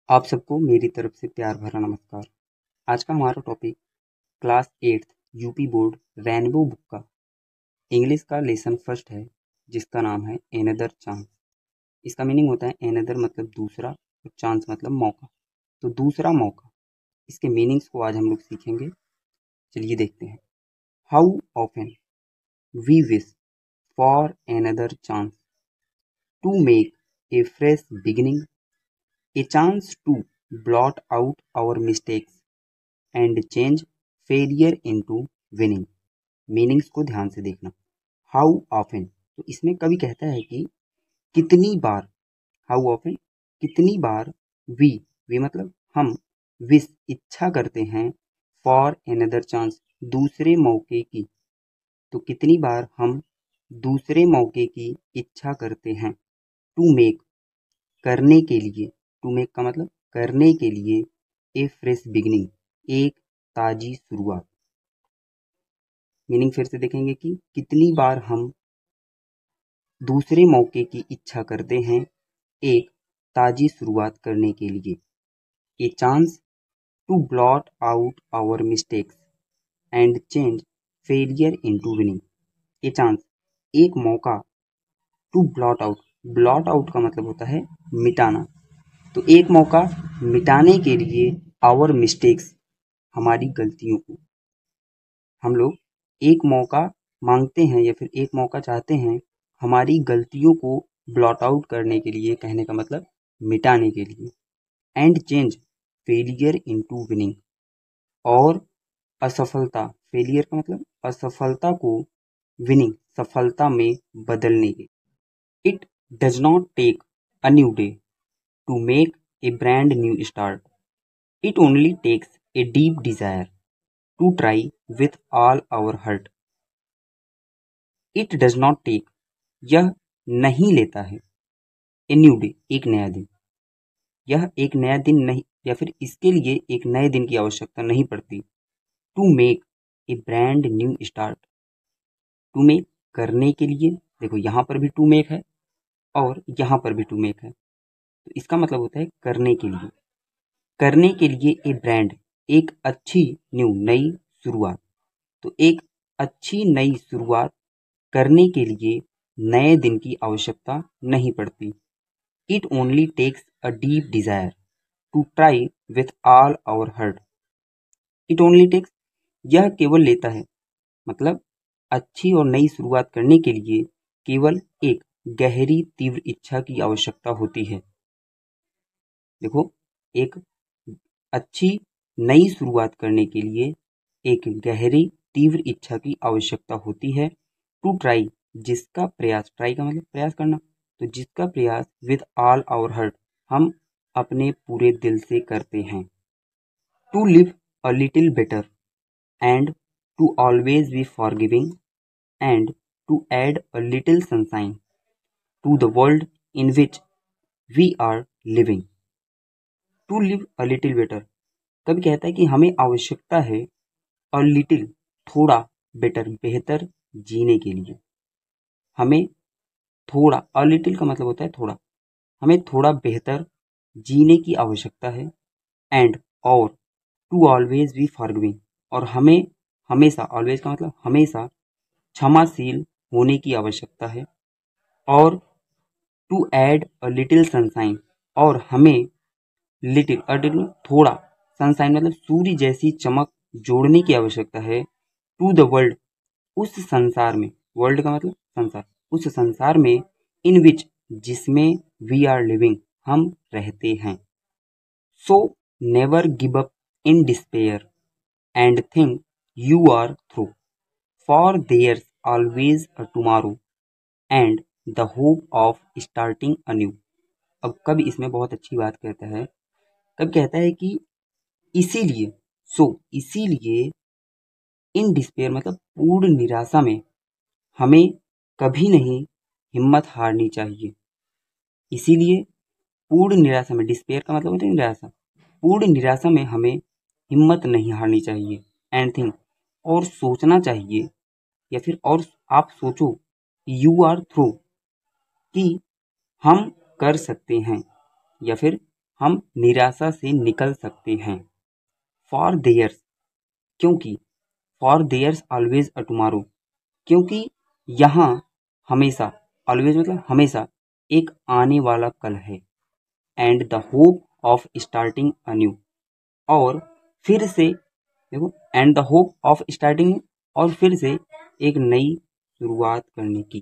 आप सबको मेरी तरफ से प्यार भरा नमस्कार। आज का हमारा topic class 8th UP board rainbow book का इंग्लिश का लेसन फर्स्ट है, जिसका नाम है एनदर चांस। इसका मीनिंग होता है एनदर मतलब दूसरा और चांस मतलब मौका। तो दूसरा मौका, इसके मीनिंग्स को आज हम लोग सीखेंगे। चलिए देखते हैं। How often we wish for another chance to make a fresh beginning, a chance to blot out our mistakes and change failure into winning। Meanings को ध्यान से देखना। हाउ ऑफन, तो इसमें कवि कहता है कि कितनी बार। हाउ ऑफन, कितनी बार। वी मतलब हम। विश इच्छा करते हैं। फॉर एनदर चांस दूसरे मौके की। तो कितनी बार हम दूसरे मौके की इच्छा करते हैं। टू मेक करने के लिए। टू मेक का मतलब करने के लिए। ए फ्रेश बिगिनिंग एक ताजी शुरुआत। मीनिंग फिर से देखेंगे कि कितनी बार हम दूसरे मौके की इच्छा करते हैं एक ताजी शुरुआत करने के लिए। A chance to blot out our mistakes and change failure into winning. A chance एक मौका। टू ब्लॉट आउट का मतलब होता है मिटाना। तो एक मौका मिटाने के लिए आवर मिस्टेक्स हमारी गलतियों को। हम लोग एक मौका मांगते हैं या फिर एक मौका चाहते हैं हमारी गलतियों को ब्लॉट आउट करने के लिए, कहने का मतलब मिटाने के लिए। And change failure into winning, और असफलता, फेलियर का मतलब असफलता को विनिंग सफलता में बदलने के। It does not take a new day to make a brand new start, it only takes a deep desire to try with all our heart. It does not take, यह नहीं लेता है। ए न्यू डे, एक नया दिन। यह एक नया दिन नहीं, या फिर इसके लिए एक नए दिन की आवश्यकता नहीं पड़ती। To make a brand new start, to make करने के लिए। देखो यहाँ पर भी टू मेक है और यहाँ पर भी टू मेक है, तो इसका मतलब होता है करने के लिए। करने के लिए ए ब्रांड, एक अच्छी न्यू नई शुरुआत। तो एक अच्छी नई शुरुआत करने के लिए नए दिन की आवश्यकता नहीं पड़ती। It only takes a deep desire to try with all our heart. It only takes, यह केवल लेता है, मतलब अच्छी और नई शुरुआत करने के लिए केवल एक गहरी तीव्र इच्छा की आवश्यकता होती है। देखो, एक अच्छी नई शुरुआत करने के लिए एक गहरी तीव्र इच्छा की आवश्यकता होती है। टू ट्राई, जिसका प्रयास, ट्राई का मतलब प्रयास करना, तो जिसका प्रयास विद ऑल आवर हार्ट, हम अपने पूरे दिल से करते हैं। To live a little better and to always be forgiving and to add a little sunshine to the world in which we are living. To live a little better, कभी कहता है कि हमें आवश्यकता है अ लिटिल, थोड़ा, बेटर, बेहतर जीने के लिए। हमें थोड़ा, अ लिटिल का मतलब होता है थोड़ा, हमें थोड़ा बेहतर जीने की आवश्यकता है। एंड, और टू ऑलवेज बी फॉरगिविंग, और हमें हमेशा, ऑलवेज का मतलब हमेशा, क्षमाशील होने की आवश्यकता है। और to add a little sunshine, और हमें लिटिल, अ लिटिल थोड़ा, सनशाइन मतलब सूर्य जैसी चमक जोड़ने की आवश्यकता है। टू द वर्ल्ड, उस संसार में, वर्ल्ड का मतलब संसार, उस संसार में, इन विच, जिसमें, वी आर लिविंग, हम रहते हैं। So never give up in despair and think you are through, for there always a tomorrow and the hope of starting a new. अब कभी इसमें बहुत अच्छी बात कहता है। कब कहता है कि इसीलिए, सो इसीलिए, इन डिस्पेयर मतलब पूर्ण निराशा में, हमें कभी नहीं हिम्मत हारनी चाहिए। इसीलिए पूर्ण निराशा में, डिस्पेयर का मतलब होता है निराशा, पूर्ण निराशा में हमें हिम्मत नहीं हारनी चाहिए। एंड थिंक, और सोचना चाहिए, या फिर और आप सोचो, यू आर थ्रू, कि हम कर सकते हैं, या फिर हम निराशा से निकल सकते हैं। फॉर देयर्स, क्योंकि for there's always a tomorrow, क्योंकि यहाँ हमेशा, ऑलवेज मतलब हमेशा, एक आने वाला कल है। And the hope of starting a new, और फिर से देखो, and the hope of starting, और फिर से एक नई शुरुआत करने की